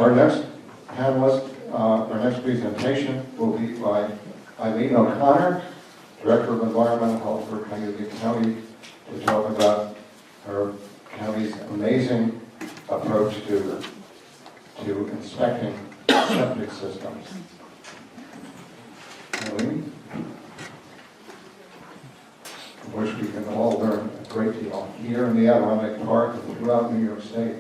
Our next panelist, our next presentation will be by Eileen O'Conner, Director of Environmental Health for Cayuga County, to talk about her county's amazing approach to inspecting septic systems. Eileen? I wish we can all learn a great deal here in the Adirondack Park and throughout New York State.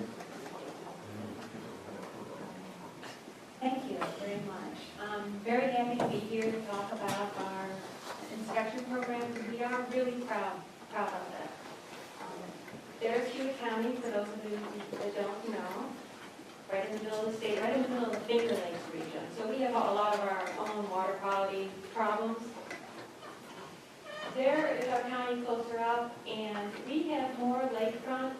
Thank you very much. I'm very happy to be here to talk about our inspection programs. We are really proud of it. There's Cayuga County, for those of you that don't know, right in the middle of the state, right in the middle of the Finger Lakes region. So we have a lot of our own water quality problems. There is our county closer up, and we have more lakefront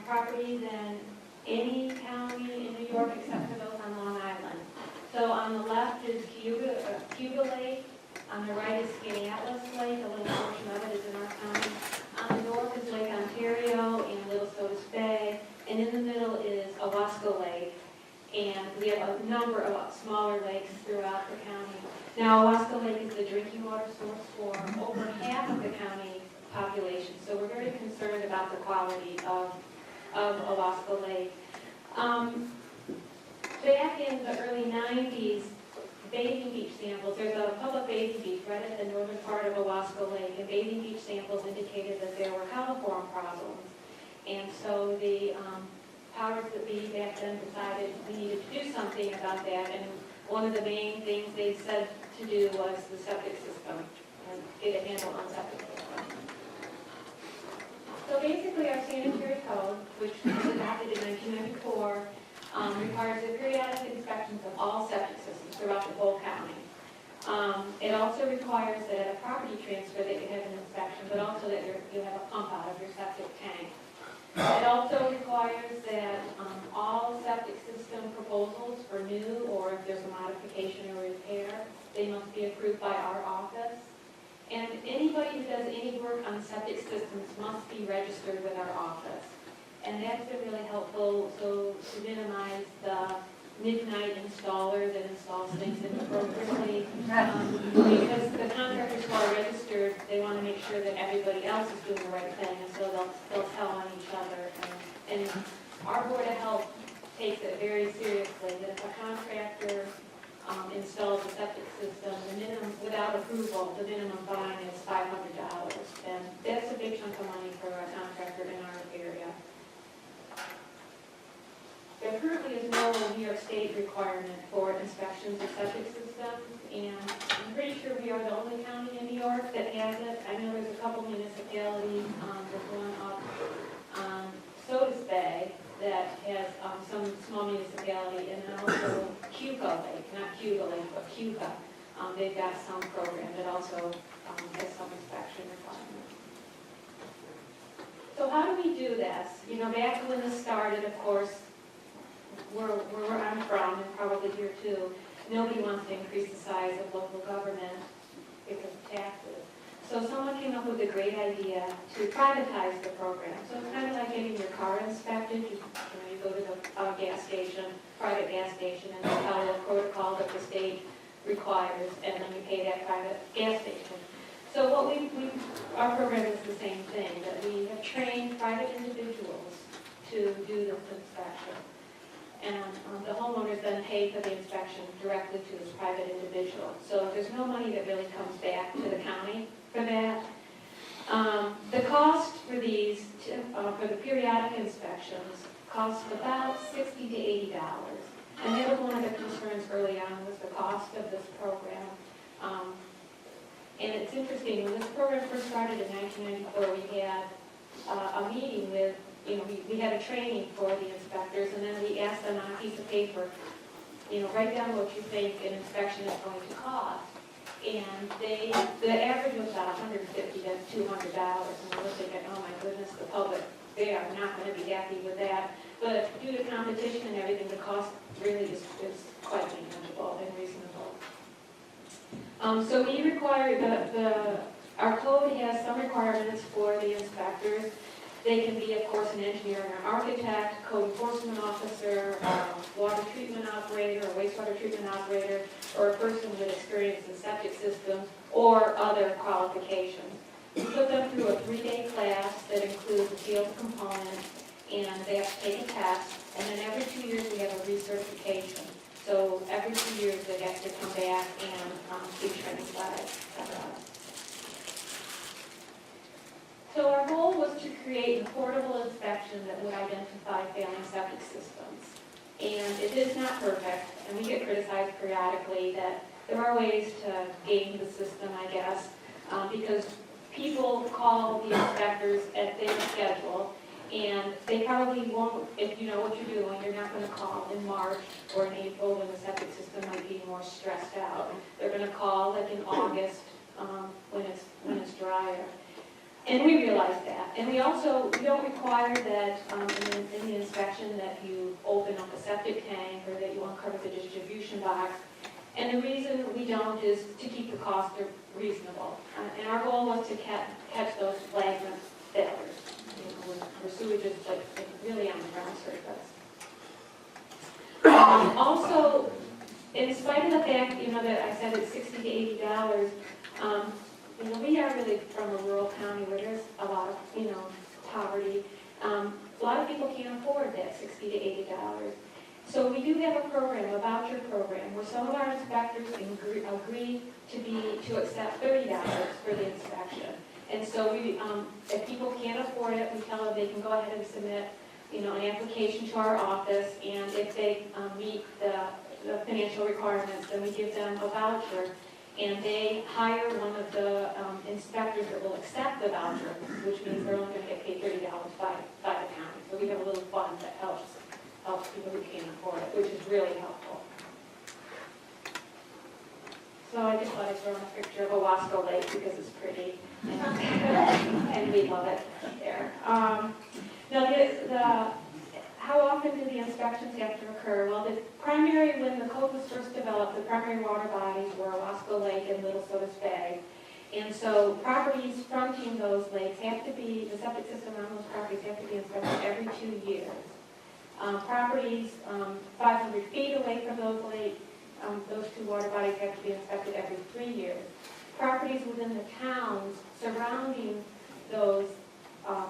property than any county in New York except for those on Long Island. So on the left is Cayuga Lake, on the right is Skinny Atlas Lake, a little portion of it is in our county. On the north is Lake Ontario and Little Sodas Bay, and in the middle is Owasco Lake, and we have a number of smaller lakes throughout the county. Now, Owasco Lake is the drinking water source for over half of the county population, so we're very concerned about the quality of Owasco Lake. Back in the early 90s, bathing beach samples, there's a public bathing beach right at the northern part of Owasco Lake, and bathing beach samples indicated that there were coliform problems. And so the powers that be back then decided we needed to do something about that, and one of the main things they said to do was the septic system, and get a handle on septic system. So basically our sanitary code, which was adopted in 1994, requires the periodic inspections of all septic systems throughout the whole county. It also requires that at a property transfer that you have an inspection, but also that you have a pump out of your septic tank. It also requires that all septic system proposals for new, or if there's a modification or repair, they must be approved by our office. And anybody who does any work on septic systems must be registered with our office. And that's been really helpful to minimize the midnight installer that installs things inappropriately. Because the contractors who are registered, they want to make sure that everybody else is doing the right thing, and so they'll tell on each other. And our Board of Health takes it very seriously that if a contractor installs a septic system, the minimum, without approval, the minimum fine is $500. And that's a big chunk of money for a contractor in our area. There currently is no New York State requirement for inspections of septic systems, and I'm pretty sure we are the only county in New York that has it. I know there's a couple municipalities, there's one up on Sodas Bay that has some small municipality, and then also Cayuga Lake, not Cayuga Lake, but Cayuga. They've got some program that also has some inspection requirements. So how do we do this? You know, back when this started, of course, where I'm from, and probably here too, nobody wants to increase the size of local government because of taxes. So someone came up with a great idea to privatize the program. So it's kind of like getting your car inspected. You go to the gas station, private gas station, and they follow a protocol that the state requires, and then you pay that private gas station. So what our program is the same thing, that we have trained private individuals to do this inspection. And the homeowners then pay for the inspection directly to this private individual. So there's no money that really comes back to the county for that. The cost for these, for the periodic inspections, cost about $60 to $80. And that was one of the concerns early on, was the cost of this program. And it's interesting, when this program first started in 1994, we had a meeting with, we had a training for the inspectors, and then we asked them on a piece of paper, write down what you think an inspection is going to cost. And the average was about $150 to $200, and we were thinking, oh my goodness, the public, they are not going to be happy with that. But due to competition and everything, the cost really is quite manageable and reasonable. So we require our code has some requirements for the inspectors. They can be, of course, an engineer and an architect, code enforcement officer, water treatment operator, or wastewater treatment operator, or a person with experience in septic systems, or other qualifications. We put them through a 3-day class that includes a field component, and they have to take a test, and then every 2 years we have a recertification. So every 2 years they have to come back and be trained by us. So our goal was to create an affordable inspection that would identify failing septic systems. And it is not perfect, and we get criticized periodically that there are ways to game the system, I guess, because people call the inspectors at their schedule, and they probably won't, if you know what you're doing, you're not going to call in March or in April when the septic system might be more stressed out. They're going to call like in August when it's drier. And we realize that. And we don't require that in the inspection that you open up a septic tank or that you uncover the distribution box. And the reason we don't is to keep the cost reasonable. And our goal was to catch those flagrant failures, where sewage is like really on the ground surface. Also, in spite of the fact, that I said it's $60 to $80, we are really from a rural county where there's a lot of, poverty. A lot of people can't afford that $60 to $80. So we do have a program, a voucher program, where some of our inspectors agree to accept $30 for the inspection. And so if people can't afford it, we tell them they can go ahead and submit, an application to our office, and if they meet the financial requirements, then we give them a voucher. And they hire one of the inspectors that will accept the voucher, which means they're only going to get paid $30 by the county. So we have a little fund that helps people who can't afford it, which is really helpful. So I just thought I'd throw in a picture of Owasco Lake because it's pretty, and we love it there. Now, how often do the inspections have to occur? Well, when the code was first developed, the primary water bodies were Owasco Lake and Little Sodas Bay. And so properties fronting those lakes the septic system on those properties have to be inspected every 2 years. Properties 500 feet away from those lakes, those two water bodies have to be inspected every 3 years. Properties within the towns surrounding those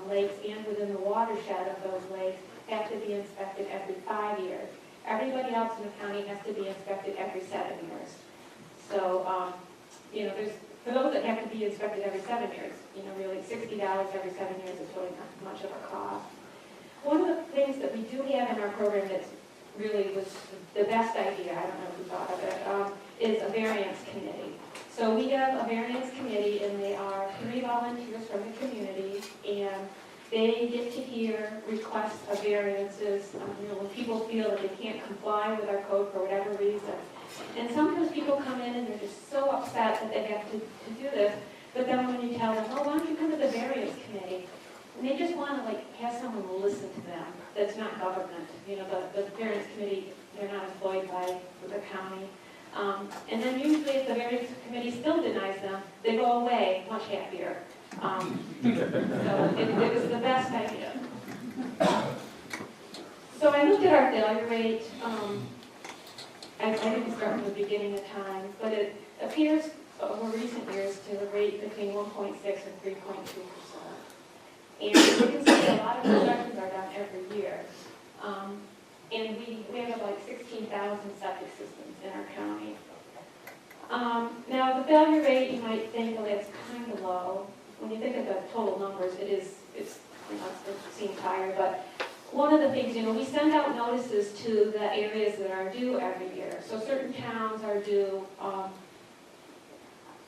lakes and within the watershed of those lakes have to be inspected every 5 years. Everybody else in the county has to be inspected every 7 years. So, for those that have to be inspected every 7 years, really $60 every 7 years is really not much of a cost. One of the things that we do have in our program that really was the best idea, I don't know if you thought of it, is a variance committee. So we have a variance committee, and they are 3 volunteers from the community, and they get to hear requests of variances when people feel that they can't comply with our code for whatever reason. And sometimes people come in and they're just so upset that they have to do this, but then when you tell them, oh, why don't you come to the variance committee? And they just want to have someone listen to them that's not government. The variance committee, they're not employed by the county. And then usually if the variance committee still denies them, they go away much happier. So it was the best idea. So I looked at our failure rate. I didn't start from the beginning of time, but it appears over recent years to rate between 1.6 and 3.2%. And you can see a lot of inspections are done every year. And we have like 16,000 septic systems in our county. Now the failure rate, you might think, well, that's kind of low. When you think of the total numbers, it seems higher, but one of the things, we send out notices to the areas that are due every year. So certain towns are due,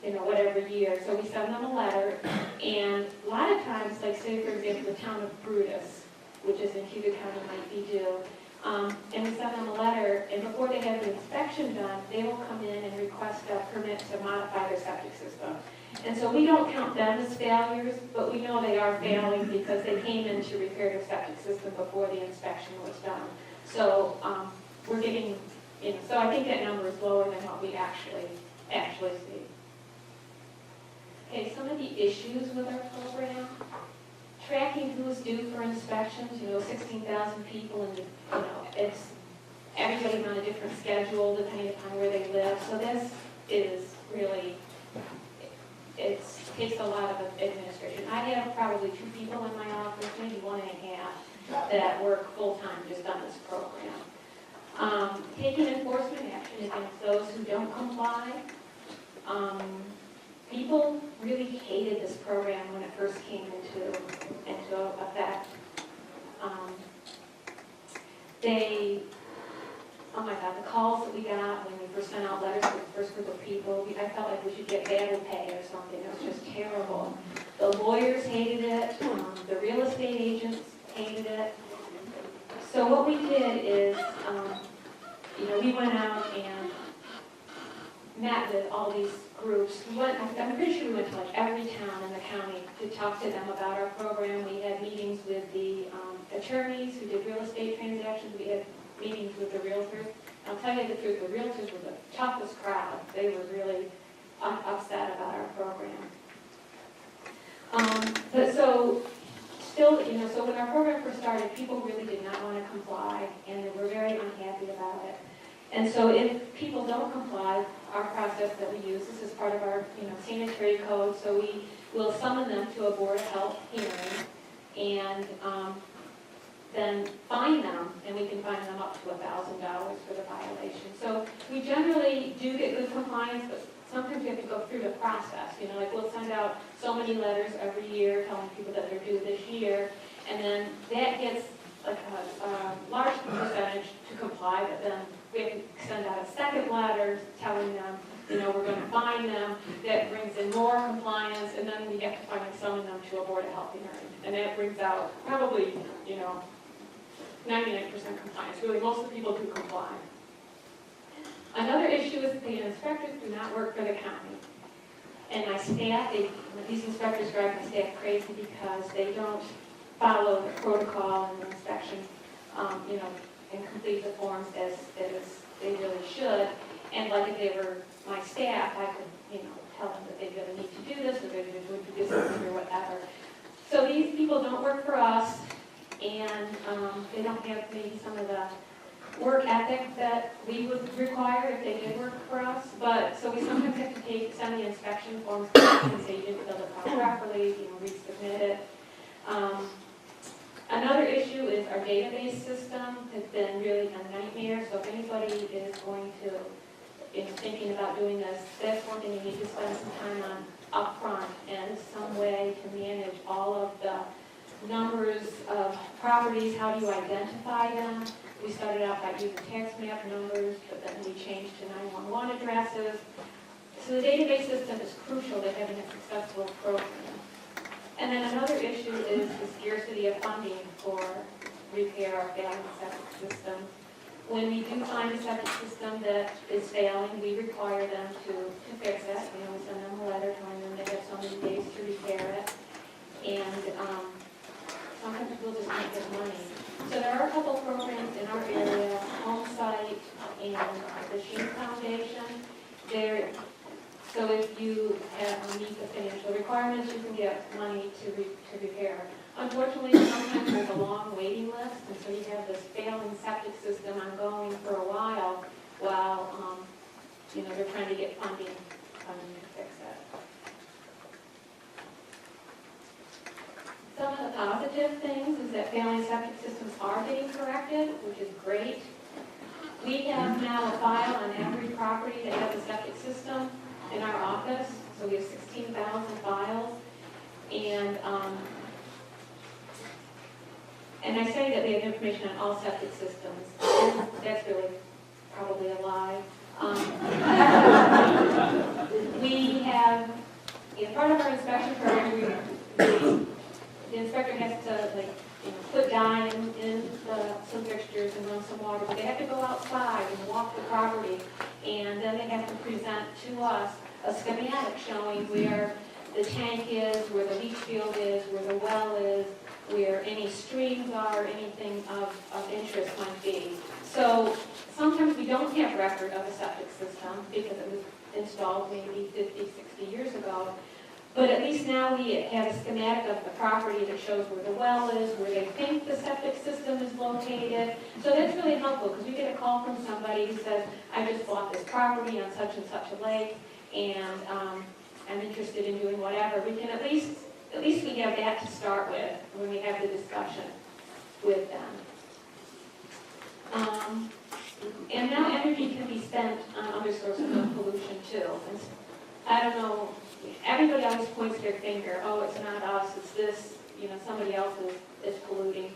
whatever year. So we send them a letter, and a lot of times, like say for example, the town of Brutus, which is in Cayuga County, might be due, and we send them a letter, and before they have the inspection done, they will come in and request a permit to modify their septic system. And so we don't count them as failures, but we know they are failing because they came in to repair their septic system before the inspection was done. So we're getting, so I think that number is lower than what we actually see. Okay, some of the issues with our program. tracking who's due for inspections, 16,000 people, and, it's, everybody's on a different schedule depending upon where they live. So this is really, it takes a lot of administration. I have probably 2 people in my office, maybe 1.5, that work full-time just on this program. Taking enforcement action against those who don't comply. People really hated this program when it first came into effect. Oh my God, the calls that we got when we first sent out letters to the first group of people, I felt like we should get bail pay or something. It was just terrible. The lawyers hated it. The real estate agents hated it. So what we did is, we went out and met with all these groups. I'm pretty sure we went to like every town in the county to talk to them about our program. We had meetings with the attorneys who did real estate transactions. We had meetings with the realtors. I'll tell you the truth, the realtors were the toughest crowd. They were really upset about our program. But so when our program first started, people really did not want to comply, and they were very unhappy about it. And so if people don't comply, our process that we use, this is part of our sanitary code, so we will summon them to a Board of Health hearing and then fine them, and we can fine them up to $1,000 for the violation. So we generally do get good compliance, but sometimes we have to go through the process. Like we'll send out so many letters every year telling people that they're due this year, and then that gets like a large percentage to comply, but then we have to send out a second letter telling them, we're going to fine them. That brings in more compliance, and then we have to finally summon them to a Board of Health hearing. And that brings out probably, 99% compliance. Really, most of the people do comply. Another issue is that the inspectors do not work for the county. And my staff, these inspectors drive my staff crazy because they don't follow the protocol and the inspection, and complete the forms as they really should. And like if they were my staff, I could, tell them that they really need to do this, or they're going to do this or whatever. So these people don't work for us, and they don't have maybe some of the work ethic that we would require if they did work for us. But so we sometimes have to send the inspection forms back and say you didn't fill it out properly, resubmit it. Another issue is our database system has been really a nightmare. So if anybody is going to, thinking about doing this, that's one thing you need to spend some time on up front, and some way to manage all of the numbers of properties. How do you identify them? We started out by using tax map numbers, but then we changed to 911 addresses. So the database system is crucial to having a successful program. And then another issue is the scarcity of funding for repair our failing septic systems. When we do find a septic system that is failing, we require them to fix it. We send them a letter telling them they have so many days to repair it. And sometimes we'll just can't get money. So there are a couple programs in our area, Home Site and the Sheen Foundation. So if you meet the financial requirements, you can get money to repair. Unfortunately, sometimes there's a long waiting list, and so you have this failing septic system ongoing for a while they're trying to get funding to fix it. Some of the positive things is that failing septic systems are getting corrected, which is great. We have now a file on every property that has a septic system in our office, so we have 16,000 files, and I say that we have information on all septic systems. That's really probably a lie. We have, part of our inspection program, the inspector has to put dye in some fixtures and run some water, but they have to go outside and walk the property, and then they have to present to us a schematic showing where the tank is, where the leach field is, where the well is, where any streams are, anything of interest might be. So sometimes we don't have record of a septic system because it was installed maybe 50, 60 years ago. But at least now we have a schematic of the property that shows where the well is, where they think the septic system is located. So that's really helpful, because we get a call from somebody who says, I just bought this property on such and such a lake, and I'm interested in doing whatever. We can at least we have that to start with when we have the discussion with them. And now energy can be spent on other sources of pollution too. And I don't know, everybody always points their finger, oh, it's not us, it's this, somebody else is polluting.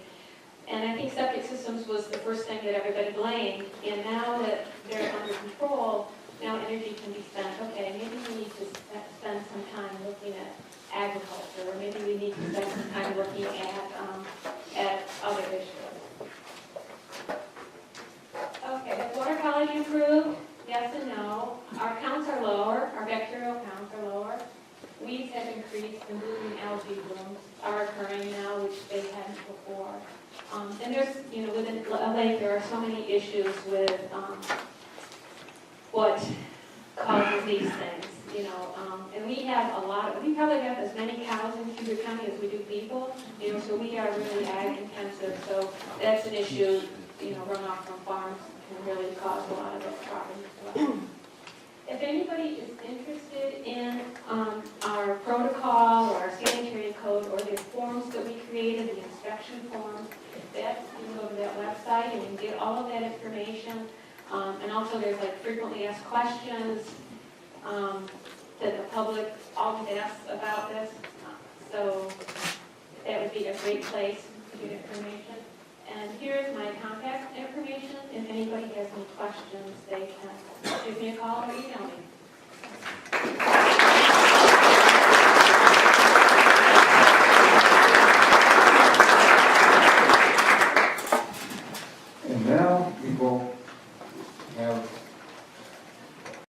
And I think septic systems was the first thing that everybody blamed, and now that they're under control, now energy can be spent. Okay, maybe we need to spend some time looking at agriculture, or maybe we need to spend some time looking at other issues. Okay, is water quality improved? Yes and no. Our counts are lower, our bacterial counts are lower. Weeds have increased, and blooming algae blooms are occurring now, which they hadn't before. And there's, within a lake, there are so many issues with what causes these things, and we have we probably have as many cows in Cayuga County as we do people, so we are really ag intensive, so that's an issue, runoff from farms can really cause a lot of those problems as well. If anybody is interested in our protocol or our sanitary code or the forms that we created, the inspection forms, you can go to that website and you can get all of that information. And also there's frequently asked questions that the public always asks about this. So that would be a great place to get information. And here's my contact information. If anybody has any questions, they can give me a call or email me.